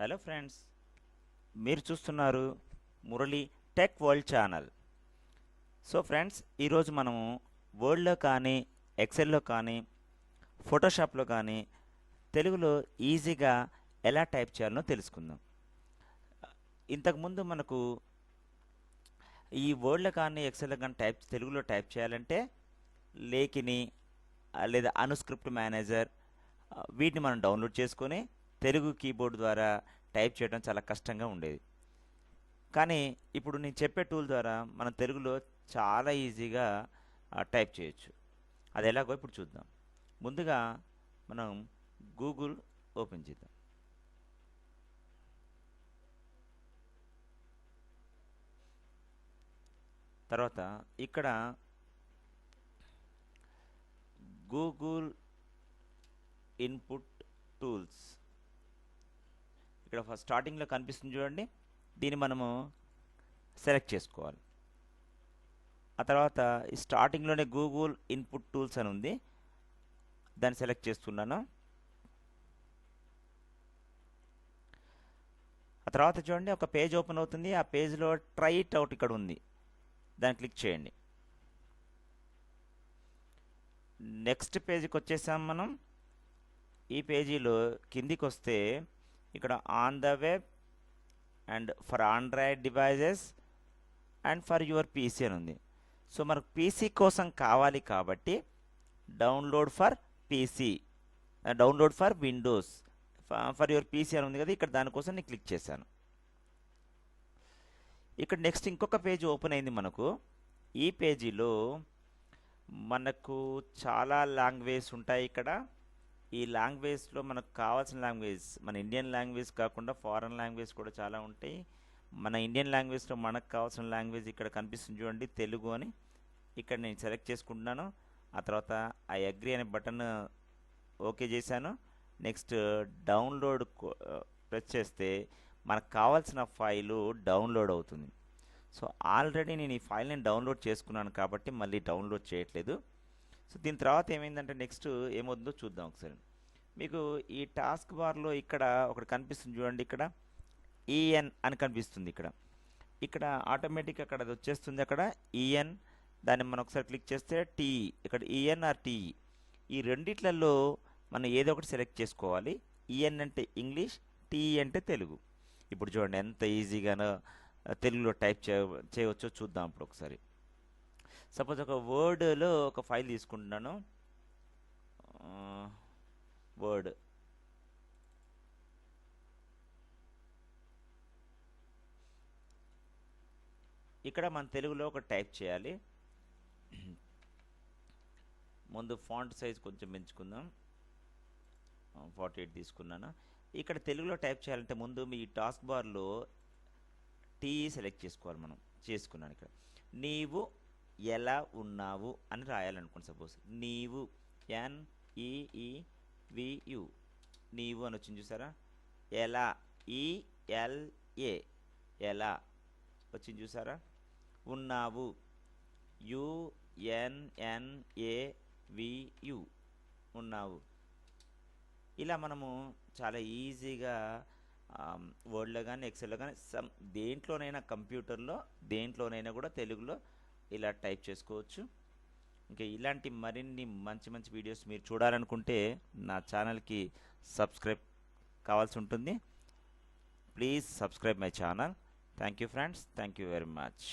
Hello friends, మీరు చూస్తున్నారు Murali tech world channel. So friends, ఈరోజు మనము వర్డ్లో కానీ ఎక్సెల్లో కానీ ఫోటోషాప్లో కానీ తెలుగులో ఈజీగా ఎలా టైప్ చేయాలో తెలుసుకుందాం. ఇంతకుముందు మనకు ఈ వర్డ్లో కానీ ఎక్సెల్లో కానీ తెలుగులో టైప్ చేయాలంటే లేఖిని లేదా అనుస్క్రిప్ట్ మేనేజర్ వీటిని మనం డౌన్లోడ్ చేసుకొని తెలుగు కీబోర్డ్ ద్వారా టైప్ చేయడం చాలా కష్టంగా ఉండేది. కానీ ఇప్పుడు నేను చెప్పే టూల్ ద్వారా మనం తెలుగులో చాలా ఈజీగా టైప్ చేయొచ్చు. అది ఎలాగో ఇప్పుడు చూద్దాం. ముందుగా మనం గూగుల్ ఓపెన్ చేద్దాం. తర్వాత ఇక్కడ గూగుల్ ఇన్పుట్ టూల్స్ ఇక్కడ ఫస్ట్ స్టార్టింగ్లో కనిపిస్తుంది చూడండి. దీన్ని మనము సెలెక్ట్ చేసుకోవాలి. ఆ తర్వాత ఈ స్టార్టింగ్లోనే గూగుల్ ఇన్పుట్ టూల్స్ అని ఉంది, దాన్ని సెలెక్ట్ చేస్తున్నాను. ఆ తర్వాత చూడండి ఒక పేజ్ ఓపెన్ అవుతుంది. ఆ పేజ్లో ట్రై ఇట్ అవుట్ ఇక్కడ ఉంది, దాన్ని క్లిక్ చేయండి. నెక్స్ట్ పేజీకి వచ్చేసాం మనం. ఈ పేజీలో కిందికి వస్తే ఇక్కడ on the web and for Android devices and for your PC అని ఉంది. సో మనకు పీసీ కోసం కావాలి కాబట్టి download for PC, download for Windows, for your PC అని ఉంది కదా, ఇక్కడ దానికోసం నేను క్లిక్ చేశాను. ఇక్కడ నెక్స్ట్ ఇంకొక పేజ్ ఓపెన్ అయింది మనకు. ఈ పేజీలో మనకు చాలా లాంగ్వేజ్ ఉంటాయి. ఇక్కడ ఈ లాంగ్వేజ్లో మనకు కావాల్సిన లాంగ్వేజ్, మన ఇండియన్ లాంగ్వేజ్ కాకుండా ఫారెన్ లాంగ్వేజ్ కూడా చాలా ఉంటాయి. మన ఇండియన్ లాంగ్వేజ్లో మనకు కావాల్సిన లాంగ్వేజ్ ఇక్కడ కనిపిస్తుంది చూడండి, తెలుగు అని. ఇక్కడ నేను సెలెక్ట్ చేసుకుంటున్నాను. ఆ తర్వాత ఐ అగ్రీ అనే బటన్ ఓకే చేశాను. నెక్స్ట్ డౌన్లోడ్ ప్రెస్ చేస్తే మనకు కావాల్సిన ఫైలు డౌన్లోడ్ అవుతుంది. సో ఆల్రెడీ నేను ఈ ఫైల్ని డౌన్లోడ్ చేసుకున్నాను కాబట్టి మళ్ళీ డౌన్లోడ్ చేయట్లేదు. సో దీని తర్వాత ఏమైందంటే నెక్స్ట్ ఏమవుతుందో చూద్దాం ఒకసారి. మీకు ఈ టాస్క్ బార్లో ఇక్కడ ఒకటి కనిపిస్తుంది చూడండి, ఇక్కడ ఈఎన్ అని కనిపిస్తుంది. ఇక్కడ ఆటోమేటిక్గా అక్కడ అది వచ్చేస్తుంది. అక్కడ ఈఎన్, దాన్ని మనం ఒకసారి క్లిక్ చేస్తే టీఈ, ఇక్కడ ఈఎన్ ఆర్ టీఈ, ఈ రెండిట్లలో మనం ఏదో ఒకటి సెలెక్ట్ చేసుకోవాలి. ఈఎన్ అంటే ఇంగ్లీష్, టీఈ అంటే తెలుగు. ఇప్పుడు చూడండి ఎంత ఈజీగానో తెలుగులో టైప్ చేయవచ్చో చూద్దాం ఇప్పుడు ఒకసారి. సపోజ్ ఒక వర్డ్లో ఒక ఫైల్ తీసుకుంటున్నాను, వర్డ్. ఇక్కడ మన తెలుగులో ఒక టైప్ చేయాలి. ముందు ఫాంట్ సైజ్ కొంచెం పెంచుకుందాం, 48 తీసుకున్నాను. ఇక్కడ తెలుగులో టైప్ చేయాలంటే ముందు మీ టాస్క్ బార్లో టీ సెలెక్ట్ చేసుకోవాలి. మనం చేసుకున్నాను. ఇక్కడ నీవు ఎలా ఉన్నావు అని రాయాలనుకోండి. సపోజ్ నీవు, NEEVU, నీవు అని వచ్చింది చూసారా. ఎలా, ELA, ఎలా వచ్చింది చూసారా. ఉన్నావు, UNNAVU, ఉన్నావు. ఇలా మనము చాలా ఈజీగా వర్డ్లో కానీ ఎక్సెల్లో కానీ దేంట్లోనైనా, కంప్యూటర్లో దేంట్లోనైనా కూడా తెలుగులో ఇలా టైప్ చేసుకోవచ్చు. ఇంకా ఇలాంటి మరిన్ని మంచి మంచి వీడియోస్ మీరు చూడాలనుకుంటే నా ఛానల్కి సబ్స్క్రైబ్ కావాల్సి ఉంటుంది. Please subscribe my channel. Thank you friends, thank you very much.